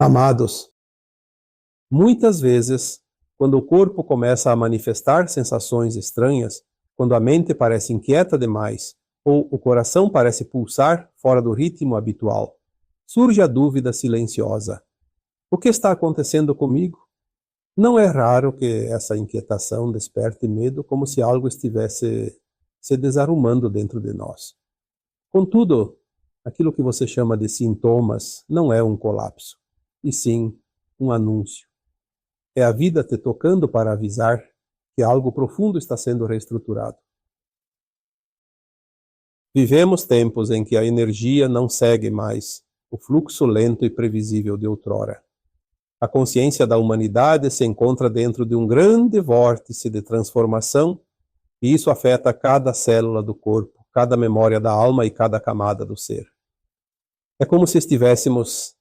Amados, muitas vezes, quando o corpo começa a manifestar sensações estranhas, quando a mente parece inquieta demais, ou o coração parece pulsar fora do ritmo habitual, surge a dúvida silenciosa: o que está acontecendo comigo? Não é raro que essa inquietação desperte medo, como se algo estivesse se desarrumando dentro de nós. Contudo, aquilo que você chama de sintomas não é um colapso, e sim um anúncio. É a vida te tocando para avisar que algo profundo está sendo reestruturado. Vivemos tempos em que a energia não segue mais o fluxo lento e previsível de outrora. A consciência da humanidade se encontra dentro de um grande vórtice de transformação, e isso afeta cada célula do corpo, cada memória da alma e cada camada do ser. É como se estivéssemos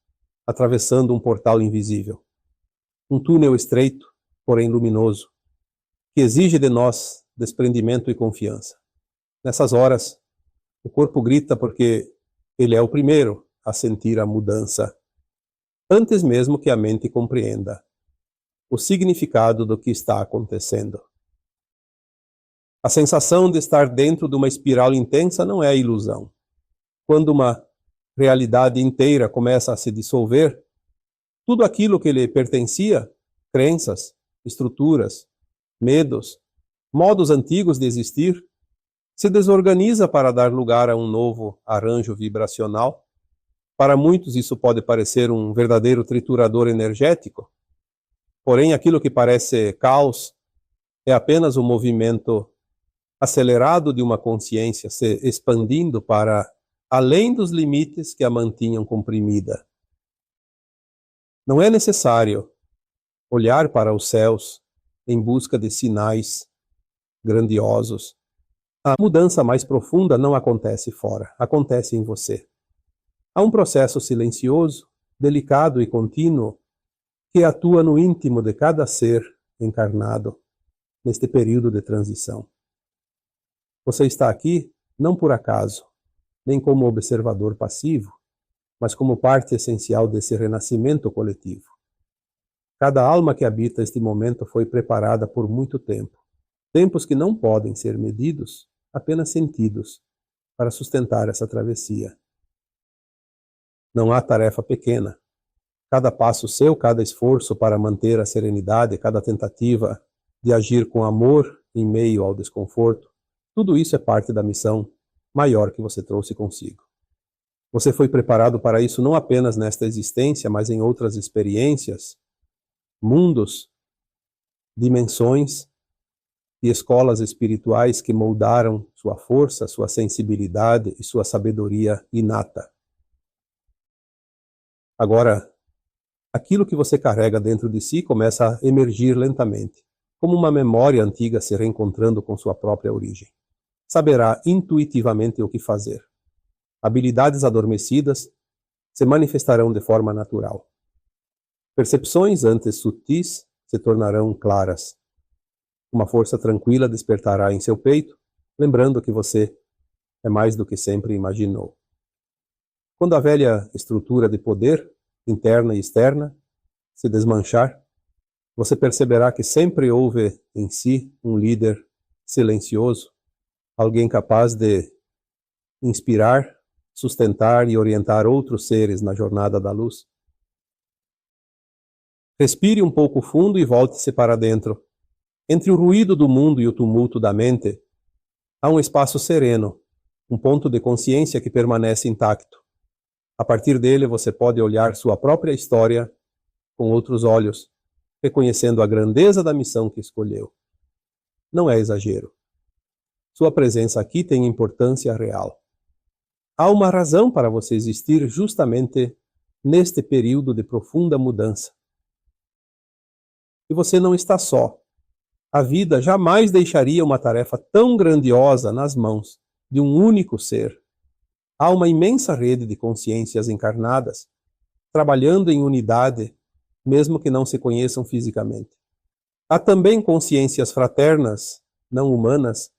atravessando um portal invisível, um túnel estreito, porém luminoso, que exige de nós desprendimento e confiança. Nessas horas, o corpo grita porque ele é o primeiro a sentir a mudança, antes mesmo que a mente compreenda o significado do que está acontecendo. A sensação de estar dentro de uma espiral intensa não é ilusão. Quando uma realidade inteira começa a se dissolver, tudo aquilo que lhe pertencia, crenças, estruturas, medos, modos antigos de existir, se desorganiza para dar lugar a um novo arranjo vibracional. Para muitos isso pode parecer um verdadeiro triturador energético, porém aquilo que parece caos é apenas um movimento acelerado de uma consciência se expandindo para além dos limites que a mantinham comprimida. Não é necessário olhar para os céus em busca de sinais grandiosos. A mudança mais profunda não acontece fora, acontece em você. Há um processo silencioso, delicado e contínuo que atua no íntimo de cada ser encarnado neste período de transição. Você está aqui não por acaso, nem como observador passivo, mas como parte essencial desse renascimento coletivo. Cada alma que habita este momento foi preparada por muito tempo, tempos que não podem ser medidos, apenas sentidos, para sustentar essa travessia. Não há tarefa pequena. Cada passo seu, cada esforço para manter a serenidade, cada tentativa de agir com amor em meio ao desconforto, tudo isso é parte da missão maior que você trouxe consigo. Você foi preparado para isso não apenas nesta existência, mas em outras experiências, mundos, dimensões e escolas espirituais que moldaram sua força, sua sensibilidade e sua sabedoria inata. Agora, aquilo que você carrega dentro de si começa a emergir lentamente, como uma memória antiga se reencontrando com sua própria origem. Saberá intuitivamente o que fazer. Habilidades adormecidas se manifestarão de forma natural. Percepções antes sutis se tornarão claras. Uma força tranquila despertará em seu peito, lembrando que você é mais do que sempre imaginou. Quando a velha estrutura de poder, interna e externa, se desmanchar, você perceberá que sempre houve em si um líder silencioso, alguém capaz de inspirar, sustentar e orientar outros seres na jornada da luz. Respire um pouco fundo e volte-se para dentro. Entre o ruído do mundo e o tumulto da mente, há um espaço sereno, um ponto de consciência que permanece intacto. A partir dele você pode olhar sua própria história com outros olhos, reconhecendo a grandeza da missão que escolheu. Não é exagero. Sua presença aqui tem importância real. Há uma razão para você existir justamente neste período de profunda mudança. E você não está só. A vida jamais deixaria uma tarefa tão grandiosa nas mãos de um único ser. Há uma imensa rede de consciências encarnadas, trabalhando em unidade, mesmo que não se conheçam fisicamente. Há também consciências fraternas, não humanas,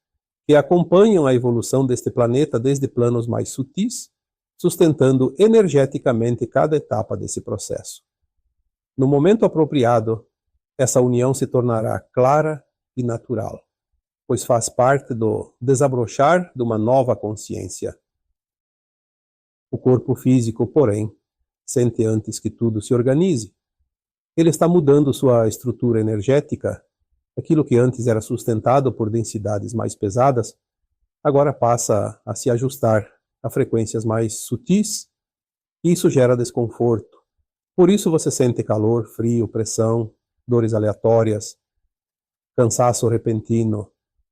que acompanham a evolução deste planeta desde planos mais sutis, sustentando energeticamente cada etapa desse processo. No momento apropriado, essa união se tornará clara e natural, pois faz parte do desabrochar de uma nova consciência. O corpo físico, porém, sente antes que tudo se organize. Ele está mudando sua estrutura energética. Aquilo que antes era sustentado por densidades mais pesadas, agora passa a se ajustar a frequências mais sutis, e isso gera desconforto. Por isso você sente calor, frio, pressão, dores aleatórias, cansaço repentino,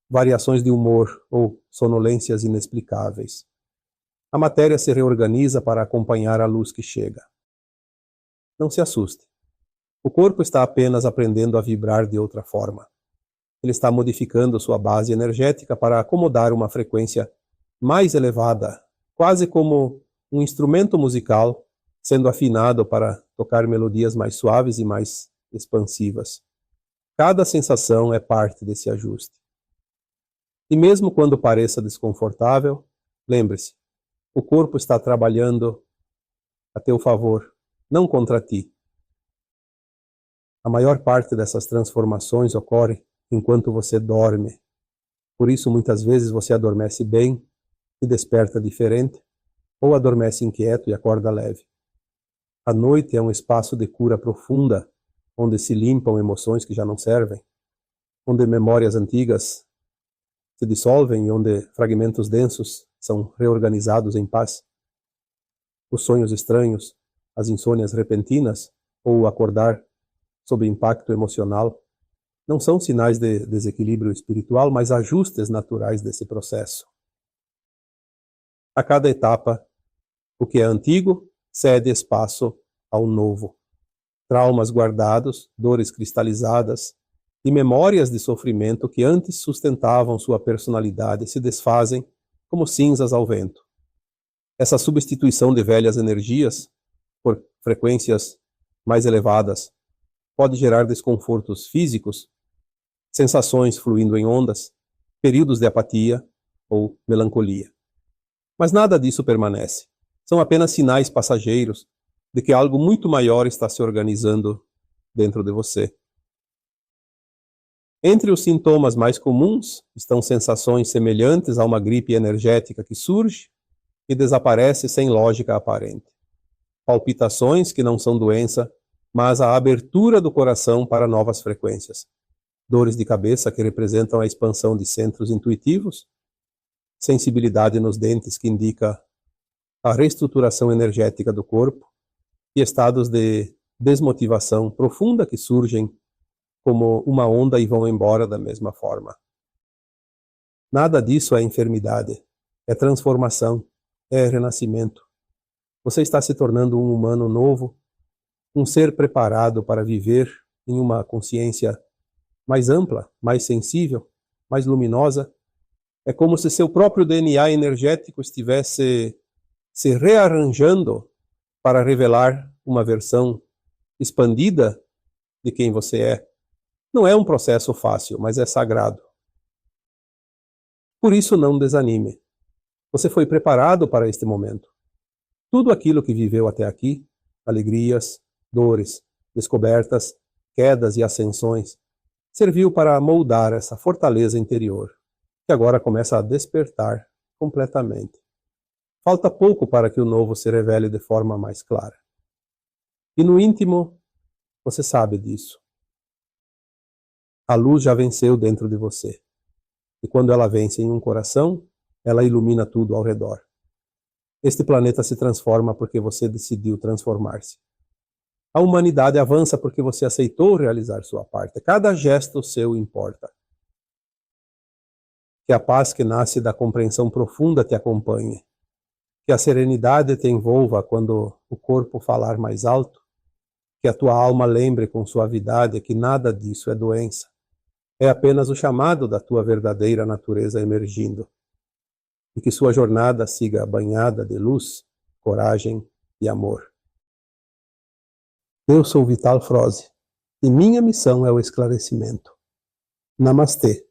variações de humor ou sonolências inexplicáveis. A matéria se reorganiza para acompanhar a luz que chega. Não se assuste. O corpo está apenas aprendendo a vibrar de outra forma. Ele está modificando sua base energética para acomodar uma frequência mais elevada, quase como um instrumento musical sendo afinado para tocar melodias mais suaves e mais expansivas. Cada sensação é parte desse ajuste. E mesmo quando pareça desconfortável, lembre-se, o corpo está trabalhando a teu favor, não contra ti. A maior parte dessas transformações ocorre enquanto você dorme. Por isso, muitas vezes você adormece bem e desperta diferente, ou adormece inquieto e acorda leve. A noite é um espaço de cura profunda, onde se limpam emoções que já não servem, onde memórias antigas se dissolvem e onde fragmentos densos são reorganizados em paz. Os sonhos estranhos, as insônias repentinas ou o acordar sob impacto emocional não são sinais de desequilíbrio espiritual, mas ajustes naturais desse processo. A cada etapa, o que é antigo cede espaço ao novo. Traumas guardados, dores cristalizadas e memórias de sofrimento que antes sustentavam sua personalidade se desfazem como cinzas ao vento. Essa substituição de velhas energias por frequências mais elevadas pode gerar desconfortos físicos, sensações fluindo em ondas, períodos de apatia ou melancolia. Mas nada disso permanece. São apenas sinais passageiros de que algo muito maior está se organizando dentro de você. Entre os sintomas mais comuns estão sensações semelhantes a uma gripe energética que surge e desaparece sem lógica aparente. Palpitações que não são doença, mas a abertura do coração para novas frequências. Dores de cabeça que representam a expansão de centros intuitivos. Sensibilidade nos dentes que indica a reestruturação energética do corpo. E estados de desmotivação profunda que surgem como uma onda e vão embora da mesma forma. Nada disso é enfermidade, é transformação, é renascimento. Você está se tornando um humano novo, um ser preparado para viver em uma consciência mais ampla, mais sensível, mais luminosa. É como se seu próprio DNA energético estivesse se rearranjando para revelar uma versão expandida de quem você é. Não é um processo fácil, mas é sagrado. Por isso, não desanime. Você foi preparado para este momento. Tudo aquilo que viveu até aqui, alegrias, dores, descobertas, quedas e ascensões, serviu para moldar essa fortaleza interior, que agora começa a despertar completamente. Falta pouco para que o novo se revele de forma mais clara. E no íntimo, você sabe disso. A luz já venceu dentro de você. E quando ela vence em um coração, ela ilumina tudo ao redor. Este planeta se transforma porque você decidiu transformar-se. A humanidade avança porque você aceitou realizar sua parte. Cada gesto seu importa. Que a paz que nasce da compreensão profunda te acompanhe. Que a serenidade te envolva quando o corpo falar mais alto. Que a tua alma lembre com suavidade que nada disso é doença. É apenas o chamado da tua verdadeira natureza emergindo. E que sua jornada siga banhada de luz, coragem e amor. Eu sou Vital Froze e minha missão é o esclarecimento. Namastê.